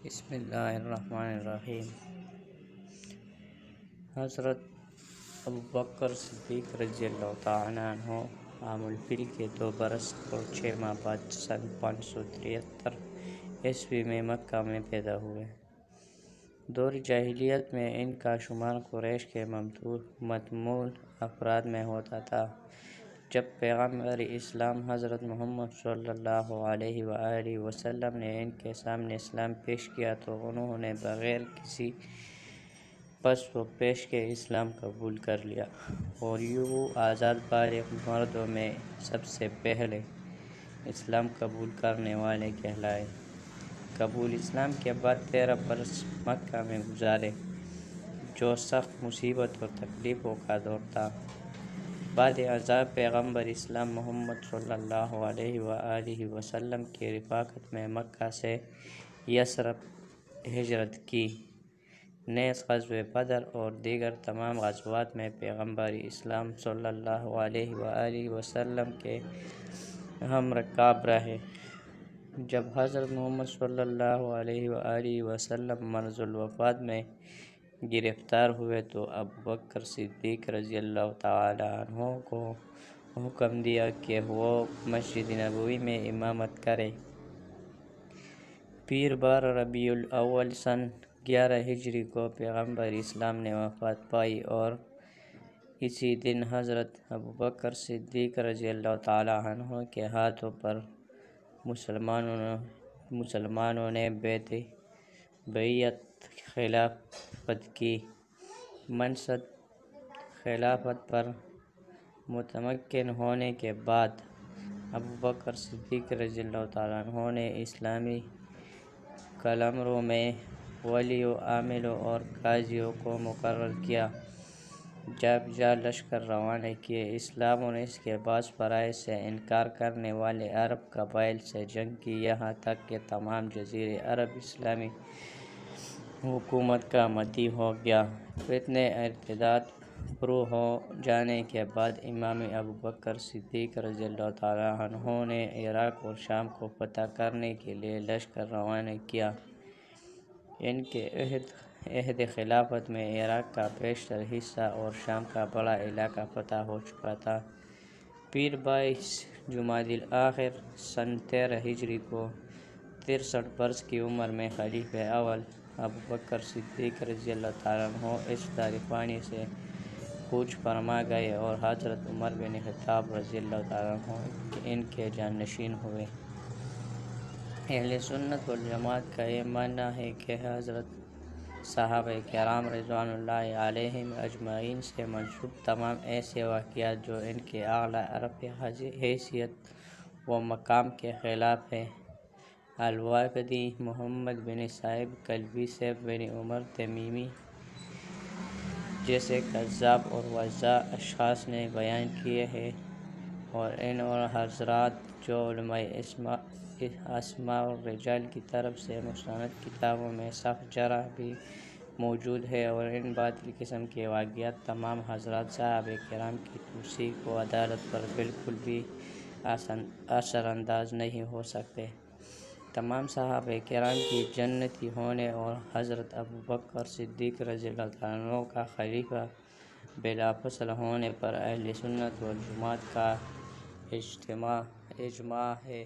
بسم اللہ الرحمن الرحیم۔ حضرت ابوبکر صدیق رضی اللہ تعالیٰ عنہ عام الفیل کے 2 برس اور 6 ماہ بعد سن 573 عیسوی میں مکہ میں پیدا ہوئے۔ دور جاہلیت میں ان کا شمار قریش کے متمول افراد میں ہوتا تھا۔ جب پیغمبر اسلام حضرت محمد صلی اللہ علیہ وآلہ وسلم نے ان کے سامنے اسلام پیش کیا تو انہوں نے بغیر کسی پس و پیش کے اسلام قبول کر لیا اور یوں وہ آزاد بالغ مردوں میں سب سے پہلے اسلام قبول کرنے والے کہلائے۔ قبول اسلام کے بعد 13 برس مکہ میں گزارے، جو سخت مصیبت اور تکلیفوں کا دور تھا۔ بعد ازاں پیغمبر اسلام محمد صلی اللہ علیہ وآلہ وسلم کی رفاقت میں مکہ سے یثرب ہجرت کی۔ نیز غزوہ بدر اور دیگر تمام غزوات میں پیغمبر اسلام صلی اللہ علیہ وآلہ وسلم کے ہم رکاب رہے۔ جب حضرت محمد صلی اللہ علیہ وآلہ وسلم مرض الوفات میں گرفتار ہوئے تو ابوبکر صدیق رضی اللہ تعالی عنہ کو حکم دیا کہ وہ مسجد نبوی میں امامت کرے۔ پیر 12 ربیع الاول سن 11 ہجری کو پیغمبر اسلام نے وفات پائی اور اسی دن حضرت ابوبکر صدیق رضی اللہ تعالی عنہ کے ہاتھوں پر مسلمانوں نے بیعت خلافت کی۔ منصب خلافت پر متمکن ہونے کے بعد ابوبکر صدیق رضی اللہ تعالی عنہ نے اسلامی قلمرو میں ولیوں، عاملوں اور قاضیوں کو مقرر کیا۔ جب لشکر روانہ کیے، اسلام اور اس کے بعض فرائض سے انکار کرنے والے عرب قبائل سے جنگ کی، یہاں تک کہ تمام جزیرہ عرب اسلامی حکومت کا مدعی ہو گیا۔ فتنہ ارتداد پرو ہو جانے کے بعد امام ابوبکر صدیق رضی اللہ تعالی عنہ نے عراق اور شام کو فتح کرنے کے لیے لشکر روانہ کیا۔ ان کے عہد خلافت میں عراق کا بیشتر حصہ اور شام کا بڑا علاقہ فتح ہو چکا تھا۔ پیر 22 جمادی الاخر سن 13 ہجری کو 63 برس کی عمر میں خلیفہ اول ابوبکر صدیق رضی اللہ تعالیٰ عنہ اس دار فانی سے کوچ فرما گئے اور حضرت عمر بن خطاب رضی اللہ تعالیٰ عنہ ان کے جانشین ہوئے۔ اہل سنت والجماعت کا یہ ماننا ہے کہ حضرت صحابہ کرام رضوان اللہ علیہم اجمعین سے منسوب تمام ایسے واقعات جو ان کے اعلیٰ عرفی حیثیت و مقام کے خلاف ہیں، الواقدی، محمد بن صائب کلبی، سیف بن عمر تمیمی جیسے کذاب اور وضاع اشخاص نے بیان کیے ہیں، اور ان اور حضرات جو علماء اسماء الرجال کی طرف سے مستند کتابوں میں سخت جرح بھی موجود ہے، اور ان باطل قسم کے واقعات تمام حضرات صحابہ کرام کی توثیق و عدالت پر بالکل بھی اثر انداز نہیں ہو سکتے۔ تمام صحابہ کرام کی جنتی ہونے اور حضرت ابوبکر صدیق رضی اللہ عنہ کا خلیفہ بلا فصل ہونے پر اہل سنت والجماعت کا اجماع ہے۔